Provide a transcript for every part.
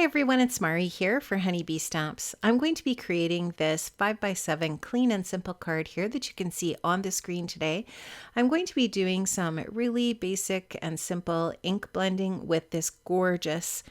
Hi everyone, it's Mari here for Honeybee Stamps. I'm going to be creating this 5x7 clean and simple card here that you can see on the screen today. I'm going to be doing some really basic and simple ink blending with this gorgeous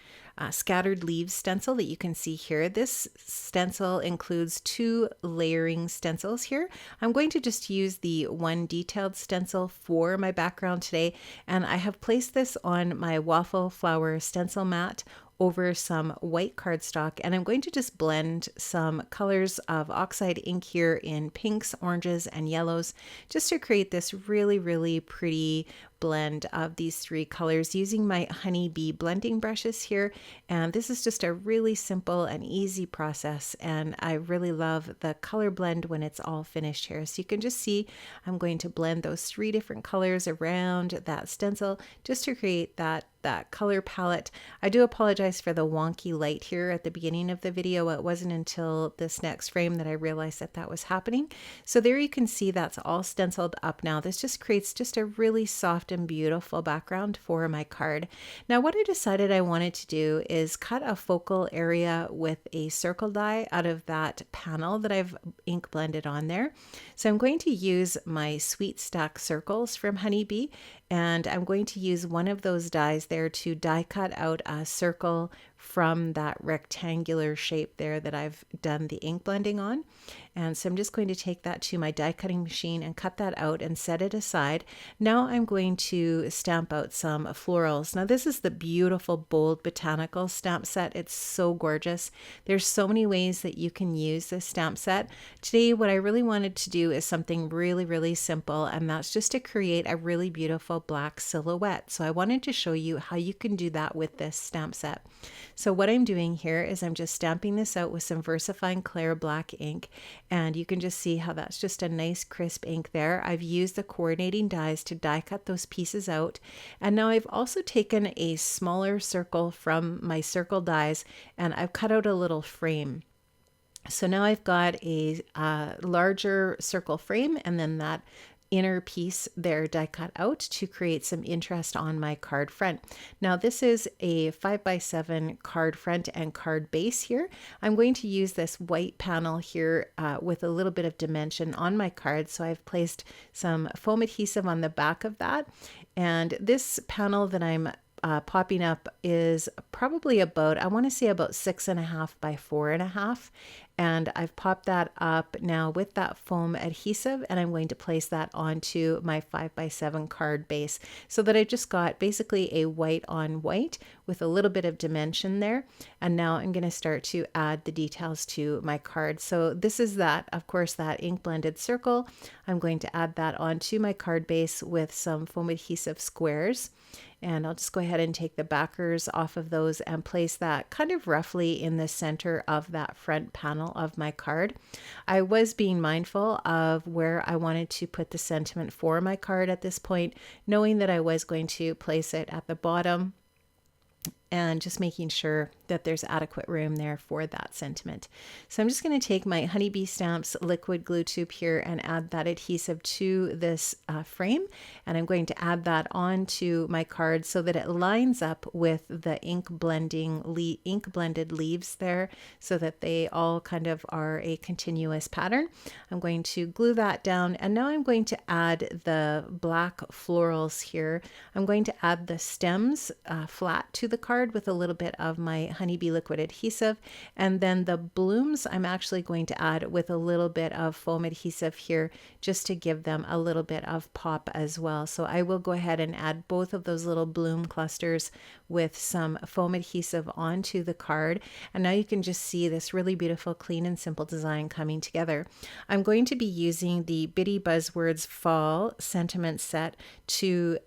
scattered leaves stencil that you can see here. This stencil includes 2 layering stencils here. I'm going to just use the one detailed stencil for my background today, and I have placed this on my waffle flower stencil mat over some white cardstock, and I'm going to just blend some colors of oxide ink here in pinks, oranges, and yellows just to create this really pretty blend of these 3 colors using my Honeybee blending brushes here. And this is just a really simple and easy process, and I really love the color blend when it's all finished here. So you can just see I'm going to blend those 3 different colors around that stencil just to create that color palette. I do apologize for the wonky light here at the beginning of the video. It wasn't until this next frame that I realized that was happening. So there you can see that's all stenciled up now. This just creates just a really soft and beautiful background for my card. Now what I decided I wanted to do is cut a focal area with a circle die out of that panel that I've ink blended on there. So I'm going to use my Sweet Stack circles from Honeybee, and I'm going to use one of those dies there to die cut out a circle from that rectangular shape there that I've done the ink blending on. And so I'm just going to take that to my die cutting machine and cut that out and set it aside. Now I'm going to stamp out some florals. Now this is the beautiful bold botanical stamp set. It's so gorgeous. There's so many ways that you can use this stamp set. Today what I really wanted to do is something really simple, and that's just to create a really beautiful black silhouette. So I wanted to show you how you can do that with this stamp set. So what I'm doing here is I'm just stamping this out with some VersaFine Clair black ink, and you can just see how that's just a nice crisp ink there. I've used the coordinating dies to die cut those pieces out, and now I've also taken a smaller circle from my circle dies and I've cut out a little frame. So now I've got a larger circle frame, and then that inner piece there die cut out to create some interest on my card front. Now this is a 5x7 card front and card base here. I'm going to use this white panel here with a little bit of dimension on my card. So I've placed some foam adhesive on the back of that, and this panel that I'm popping up is probably about, I want to say about 6.5 by 4.5, and I've popped that up now with that foam adhesive, and I'm going to place that onto my 5x7 card base so that I just got basically a white on white with a little bit of dimension there. And now I'm going to start to add the details to my card. So this is that, of course, that ink blended circle. I'm going to add that onto my card base with some foam adhesive squares. And I'll just go ahead and take the backers off of those and place that kind of roughly in the center of that front panel of my card. I was being mindful of where I wanted to put the sentiment for my card at this point, knowing that I was going to place it at the bottom, and just making sure that there's adequate room there for that sentiment. So I'm just going to take my Honeybee Stamps liquid glue tube here and add that adhesive to this frame, and I'm going to add that onto my card so that it lines up with the ink blended leaves there, so that they all kind of are a continuous pattern. I'm going to glue that down, and now I'm going to add the black florals here. I'm going to add the stems flat to the card with a little bit of my Honeybee liquid adhesive, and then the blooms I'm actually going to add with a little bit of foam adhesive here just to give them a little bit of pop as well. So I will go ahead and add both of those little bloom clusters with some foam adhesive onto the card, and now you can just see this really beautiful clean and simple design coming together. I'm going to be using the Bitty Buzzwords Fall sentiment set to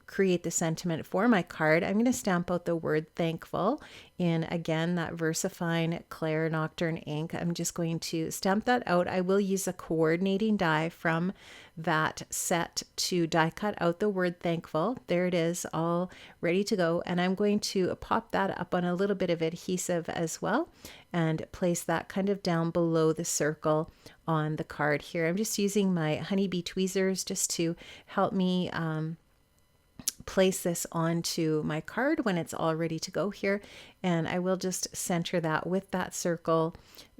create the sentiment for my card. I'm going to stamp out the word thankful in, again, that VersaFine Clair Nocturne ink. I'm just going to stamp that out. I will use a coordinating die from that set to die cut out the word thankful. There it is, all ready to go. And I'm going to pop that up on a little bit of adhesive as well and place that kind of down below the circle on the card here. I'm just using my Honeybee tweezers just to help me place this onto my card when it's all ready to go here. And I will just center that with that circle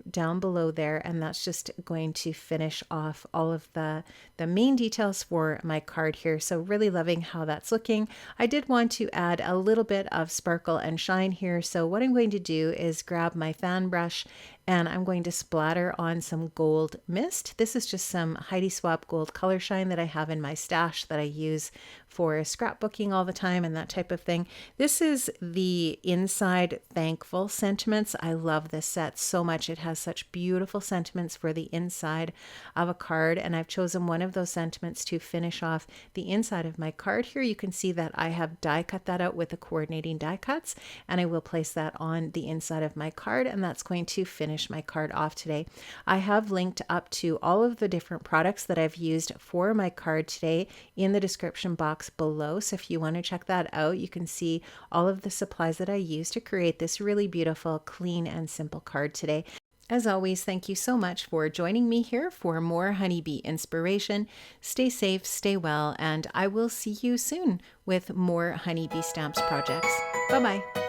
down below there, and that's just going to finish off all of the main details for my card here. So really loving how that's looking. I did want to add a little bit of sparkle and shine here, so what I'm going to do is grab my fan brush and I'm going to splatter on some gold mist. This is just some Heidi Swapp gold color shine that I have in my stash that I use for scrapbooking all the time and that type of thing. This is the Inside Thankful sentiments. I love this set so much. It has such beautiful sentiments for the inside of a card, and I've chosen one of those sentiments to finish off the inside of my card here. You can see that I have die cut that out with the coordinating die cuts, and I will place that on the inside of my card, and that's going to finish my card off today. I have linked up to all of the different products that I've used for my card today in the description box below. So if you want to check that out, you can see all of the supplies that I used to create this really beautiful, clean and simple card today. As always, thank you so much for joining me here for more honeybee inspiration. Stay safe, stay well, and I will see you soon with more honeybee stamps projects. Bye-bye.